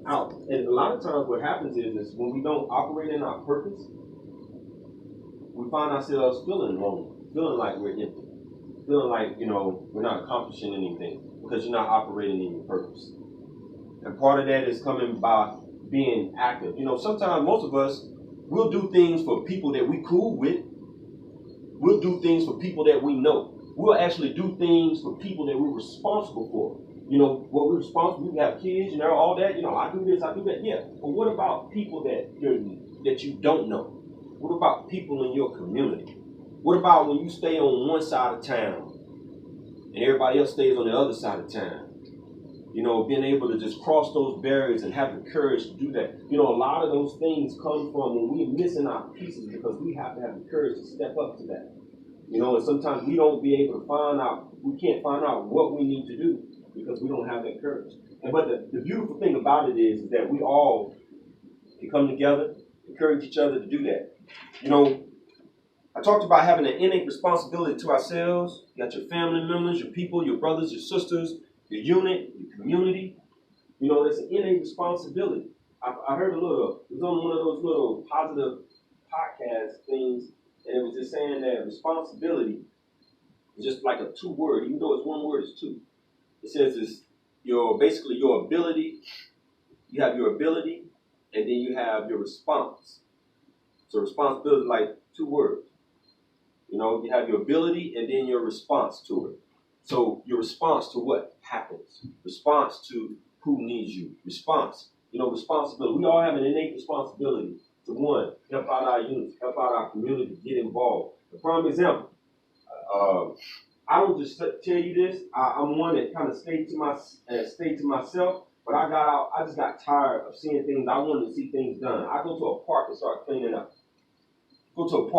out. And a lot of times what happens is when we don't operate in our purpose, we find ourselves feeling lonely, feeling like we're empty, feeling like, we're not accomplishing anything because you're not operating in your purpose. And part of that is coming by being active. Sometimes most of us, we'll do things for people that we cool with. We'll do things for people that we know. We'll actually do things for people that we're responsible for. What we're responsible, we have kids, all that. I do this, I do that. Yeah. But what about people that you don't know? What about people in your community? What about when you stay on one side of town and everybody else stays on the other side of town? Being able to just cross those barriers and have the courage to do that. A lot of those things come from when we're missing our pieces because we have to have the courage to step up to that. And sometimes we don't be able to we can't find out what we need to do because we don't have that courage. But the beautiful thing about it is that we all can come together, encourage each other to do that. I talked about having an innate responsibility to ourselves. You got your family members, your people, your brothers, your sisters, your unit, your community. It's an innate responsibility. I heard it was on one of those little positive podcast things, and it was just saying that responsibility is just like a two-word, even though it's one word, it's two. It says it's basically your ability. You have your ability, and then you have your response. So responsibility is like two words. You have your ability and then your response to it. So your response to what happens, response to who needs you, response, responsibility. We all have an innate responsibility to one, help out our youth, help out our community, get involved. A prime example, I don't just tell you this. I'm one that kind of stayed to myself, but I just got tired of seeing things. I wanted to see things done. I go to a park and start cleaning up. Go to a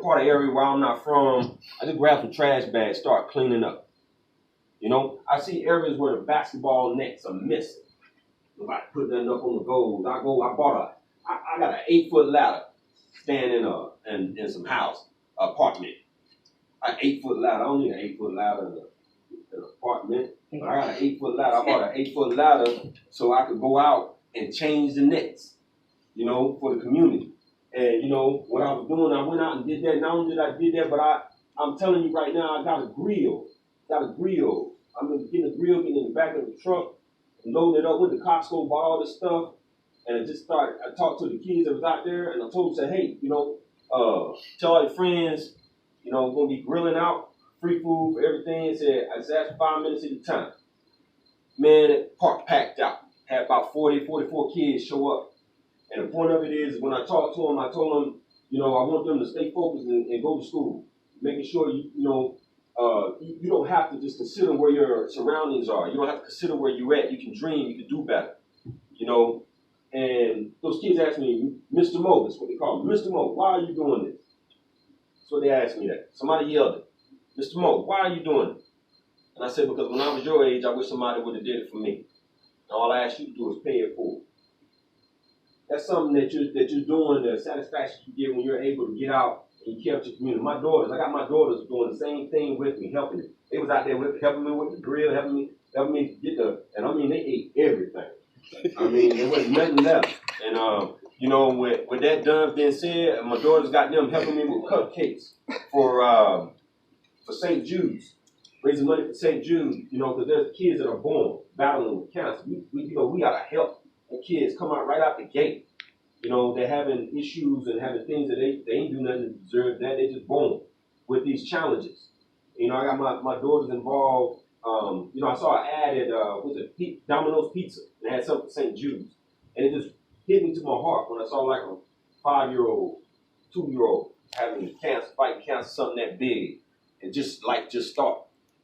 part of area where I'm not from. I just grab some trash bags, start cleaning up. I see areas where the basketball nets are missing. Nobody put nothing up on the goals. I got an 8-foot ladder standing in some house apartment. An 8-foot ladder. I don't need an 8-foot ladder in an apartment, but I got an 8-foot ladder. I bought an 8-foot ladder so I could go out and change the nets, for the community. And, what I was doing, I went out and did that. Not only did I did that, but I'm telling you right now, I got a grill. I'm going to get a grill, get in the back of the truck, and load it up with the Costco, bought all this stuff. And I talked to the kids that was out there, and I told them, hey, tell all your friends, I'm going to be grilling out, free food for everything. I said, ask for 5 minutes at a time. Man, that park packed out. Had about 44 kids show up. And the point of it is, when I talked to them, I told them, I want them to stay focused and go to school, making sure you don't have to just consider where your surroundings are. You don't have to consider where you're at. You can dream. You can do better. And those kids asked me, Mr. Mo, that's what they call me. Mr. Mo, why are you doing this? So they asked me that. Somebody yelled it. Mr. Mo, why are you doing it? And I said, because when I was your age, I wish somebody would have did it for me. And all I ask you to do is pay it forward. That's something that you're doing, the satisfaction you get when you're able to get out and you care about your community. I got my daughters doing the same thing with me, helping me. They was out there helping me with the grill, helping me get they ate everything. There wasn't nothing left. And with that done being said, my daughters got them helping me with cupcakes for St. Jude's, raising money for St. Jude's, because there's kids that are born battling with cancer. We gotta help the kids come out right out the gate. They're having issues and having things that they ain't do nothing to deserve that. They just born with these challenges. I got my daughters involved. I saw an ad at Domino's Pizza. They had something for St. Jude's. And it just hit me to my heart when I saw like a 5-year-old, 2-year-old having cancer, fighting cancer, something that big. And just start.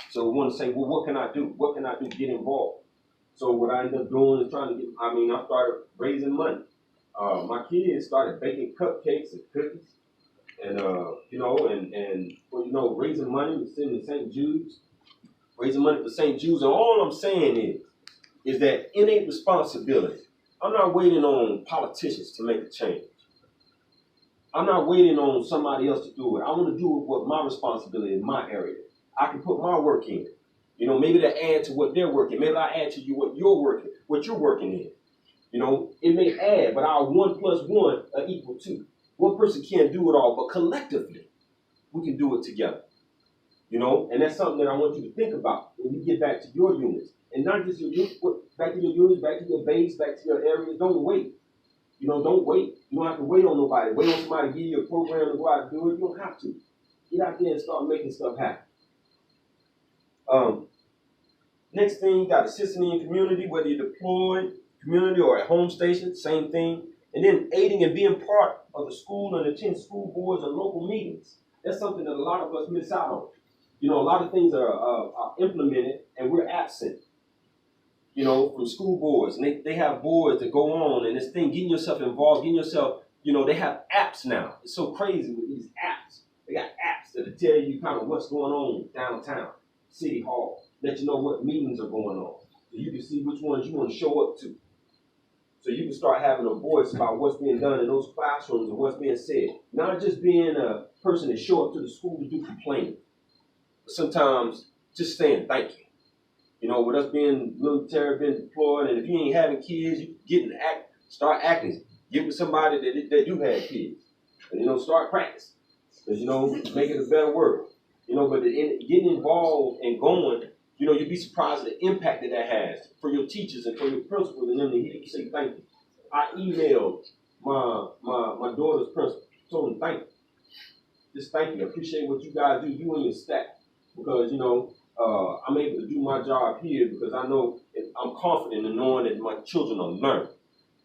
So we want to say, well, what can I do? What can I do to get involved? So what I ended up doing is I started raising money. My kids started baking cupcakes and cookies, and raising money to send to St. Jude's, raising money for St. Jude's. And all I'm saying is that innate responsibility. I'm not waiting on politicians to make a change. I'm not waiting on somebody else to do it. I want to do what my responsibility in my area. I can put my work in. Maybe to add to what they're working. Maybe I add to you what you're working in. You know, it may add, but our 1 + 1 equal 2. One person can't do it all, but collectively, we can do it together. You know, and that's something that I want you to think about when you get back to your units. And not just your units, but back to your units, back to your base, back to your areas. Don't wait. You know, don't wait. You don't have to wait on nobody. Wait on somebody to give you a program to go out and do it. You don't have to. Get out there and start making stuff happen. Next thing, you got assisting in your community, whether you're deployed, community, or at home station, same thing. And then aiding and being part of the school and attend school boards and local meetings. That's something that a lot of us miss out on. You know, a lot of things are implemented and we're absent, you know, from school boards. And they have boards that go on and this thing, getting yourself involved, getting yourself, you know, they have apps now. It's so crazy with these apps. They got apps that'll tell you kind of what's going on downtown, City Hall, let you know what meetings are going on. So you can see which ones you want to show up to. So you can start having a voice about what's being done in those classrooms and what's being said. Not just being a person that show up to the school to do complaining. Sometimes just saying thank you. You know, with us being military, being deployed, and if you ain't having kids, you get in the act, start acting. Get with somebody that do have kids. And, you know, start practicing. Because, you know, make it a better world. You know, but getting involved and going, you know, you'd be surprised at the impact that has for your teachers and for your principals and them to hear you say thank you. I emailed my daughter's principal, told him thank you. Just thank you. I appreciate what you guys do, you and your staff. Because, you know, I'm able to do my job here because I know I'm confident in knowing that my children are learning,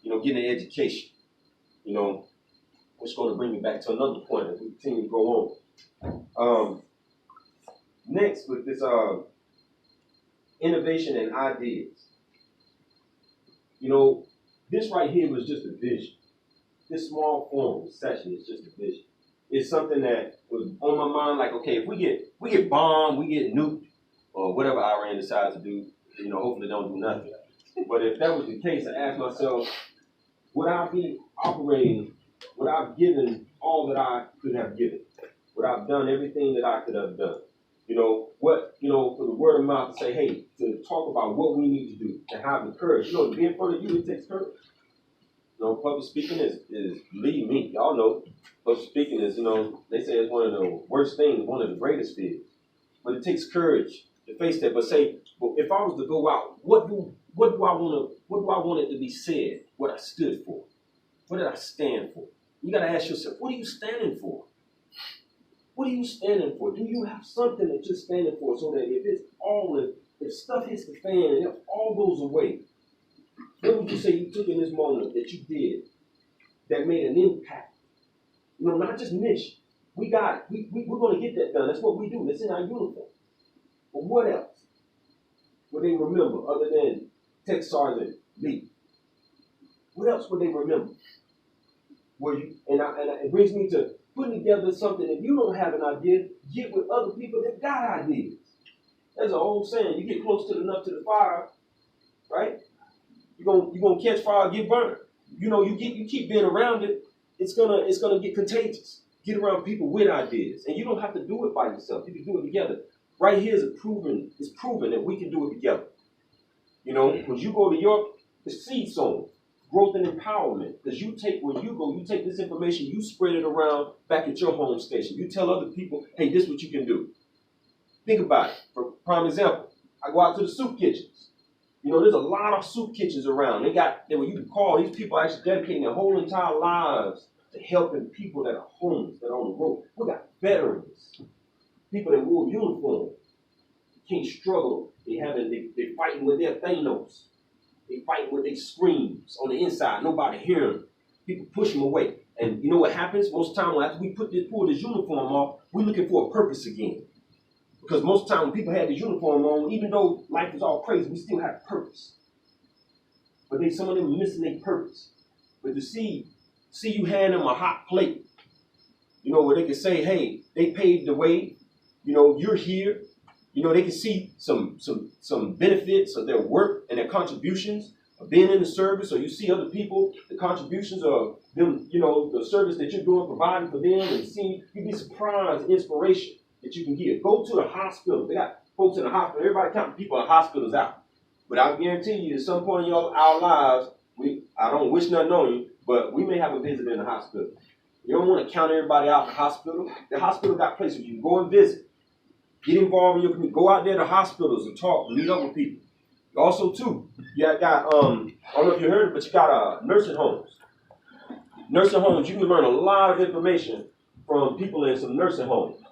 you know, getting an education. You know, which is going to bring me back to another point as we continue to go on. Next, with this innovation and ideas. You know, this right here was just a vision. This small form, this session is just a vision. It's something that was on my mind, like, okay, if we get bombed, we get nuked, or whatever Iran decides to do, you know, hopefully don't do nothing. But if that was the case, I asked myself, would I be operating, would I have given all that I could have given? Would I have done everything that I could have done? You know, what, you know, for the word of mouth to say, hey, to talk about what we need to do, to have the courage. You know, to be in front of you, it takes courage. You know, public speaking is believe me, y'all know, public speaking is, you know, they say it's one of the worst things, one of the greatest fears. But it takes courage to face that. But say, well, if I was to go out, what do I want it to be said? What I stood for? What did I stand for? You got to ask yourself, what are you standing for? What are you standing for? Do you have something that you're standing for so that if stuff hits the fan and it all goes away, what would you say you took in this moment that you did that made an impact? You know, not just mission. We got it. We're going to get that done. That's what we do. That's in our uniform. But what else would they remember other than Tech Sergeant Lee? What else would they remember? It brings me to putting together something. If you don't have an idea, get with other people that got ideas. There's an old saying: you get close enough to the fire, right? You're gonna catch fire, get burned. You know, you keep being around it, it's gonna get contagious. Get around people with ideas, and you don't have to do it by yourself. You can do it together. Right here it's proven that we can do it together. You know, when you go to your seed zone, growth and empowerment, because you take this information, you spread it around back at your home station. You tell other people, hey, this is what you can do. Think about it. For prime example, I go out to the soup kitchens. You know, there's a lot of soup kitchens around. You can call these people actually dedicating their whole entire lives to helping people that are homeless, that are on the road. We got veterans, people that wore uniform, can't struggle. They fighting with their Thanos. They fighting with their screams on the inside. Nobody hearing them. People push them away. And you know what happens? Most of the time, after we pull this uniform off, we're looking for a purpose again. Because most of the time when people had this uniform on, even though life is all crazy, we still have purpose. But some of them are missing their purpose. But to see you hand them a hot plate, you know, where they can say, hey, they paved the way, you know, you're here. You know, they can see some benefits of their work and their contributions of being in the service, or you see other people, the contributions of them, you know, the service that you're doing, providing for them, and you'd be surprised, inspiration that you can get. Go to the hospital. They got folks in the hospital. Everybody counting people in hospitals out. But I guarantee you, at some point in our lives, I don't wish nothing on you, but we may have a visit in the hospital. You don't want to count everybody out in the hospital. The hospital got places you can go and visit. Get involved in your community. Go out there to hospitals and talk, meet up with people. Also, too, you got I don't know if you heard it, but you got nursing homes. Nursing homes, you can learn a lot of information from people in some nursing homes.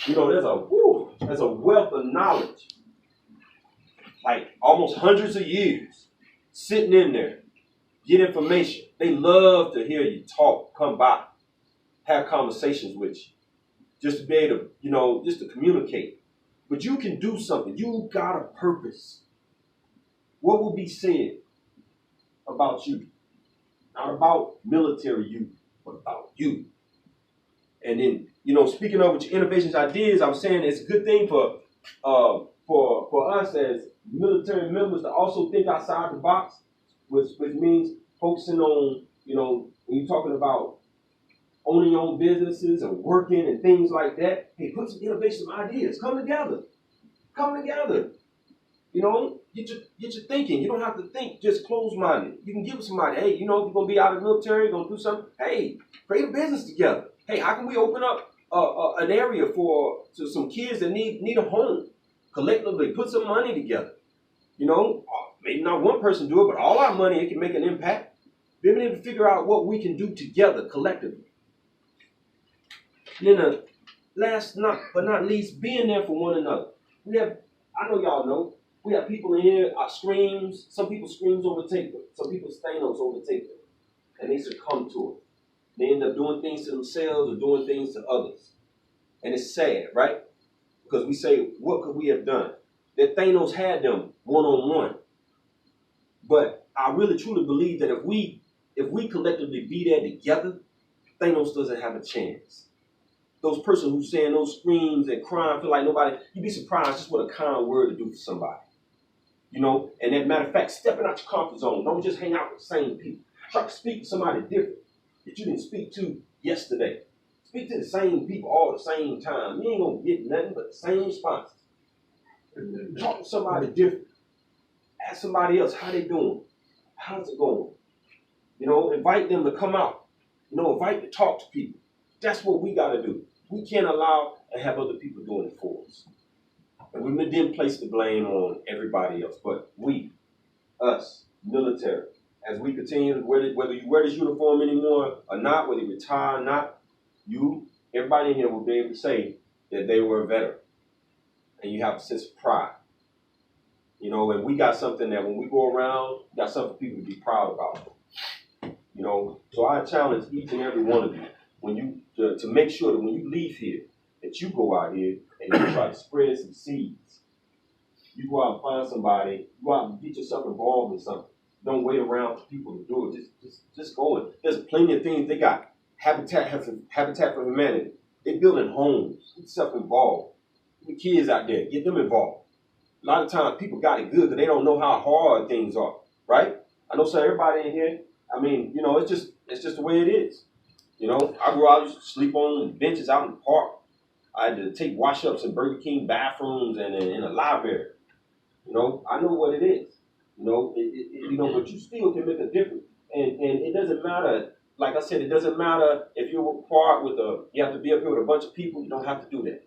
You know, there's a wealth of knowledge, like almost hundreds of years, sitting in there. Get information. They love to hear you talk, come by, have conversations with you, just to be able to, you know, just to communicate. But you can do something. You got a purpose. What will be said about you? Not about military you, but about you. And then, you know, speaking of with your innovations, ideas, I was saying it's a good thing for us as military members to also think outside the box, which means focusing on, you know, when you're talking about owning your own businesses and working and things like that, hey, put some innovative ideas. Come together. Come together. You know, get your thinking. You don't have to think just closed-minded. You can give somebody, hey, you know, if you're going to be out of the military, you're going to do something, hey, create a business together. Hey, how can we open up an area for some kids that need a home? Collectively, put some money together. You know, maybe not one person do it, but all our money, it can make an impact. Being able to figure out what we can do together, collectively. And then last but not least, being there for one another. I know y'all know, we have people in here, our screams, some people's screams overtake them. Some people's Thanos overtake them. And they succumb to it. They end up doing things to themselves or doing things to others. And it's sad, right? Because we say, what could we have done? That Thanos had them one-on-one. But I really truly believe that if we collectively be there together, Thanos doesn't have a chance. Those person who's saying those screams and crying, feel like nobody, you'd be surprised just what a kind word to do for somebody. You know, and as a matter of fact, stepping out your comfort zone. Don't just hang out with the same people. Try to speak to somebody different that you didn't speak to yesterday. Speak to the same people all at the same time. You ain't gonna get nothing but the same responses. Talk to somebody different. Ask somebody else how they doing. How's it going? You know, invite them to come out. You know, invite to talk to people. That's what we got to do. We can't allow and have other people doing it for us. And we didn't place the blame on everybody else, but we, us, military, as we continue, whether you wear this uniform anymore or not, whether you retire or not, everybody in here will be able to say that they were a veteran. And you have a sense of pride. You know, and we got something that when we go around, we got something for people to be proud about. You know, so I challenge each and every one of you to make sure that when you leave here, that you go out here and you try to spread some seeds. You go out and find somebody, go out and get yourself involved in something. Don't wait around for people to do it. Just go in. There's plenty of things they got. Habitat for Humanity. They're building homes. Get yourself involved. The kids out there, get them involved. A lot of times people got it good because they don't know how hard things are, right? I know everybody in here, I mean, you know, it's just the way it is. You know, I grew up, I used to sleep on benches out in the park. I had to take wash-ups in Burger King bathrooms and in a library. You know, I know what it is. You know, you know, but you still can make a difference. And it doesn't matter, like I said, it doesn't matter if you're part you have to be up here with a bunch of people, you don't have to do that.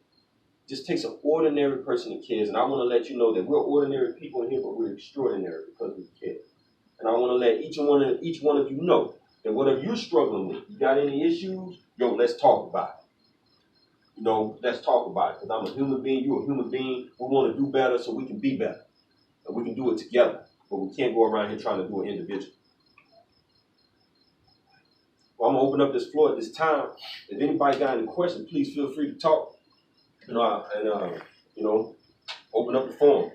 It just takes an ordinary person that cares. And I want to let you know that we're ordinary people in here, but we're extraordinary because we care. And I want to let each one of you know that whatever you're struggling with, you got any issues, let's talk about it. You know, let's talk about it. Because I'm a human being, you're a human being. We want to do better so we can be better. And we can do it together. But we can't go around here trying to do it individually. Well, I'm going to open up this floor at this time. If anybody got any questions, please feel free to talk. You know, and open up the forum.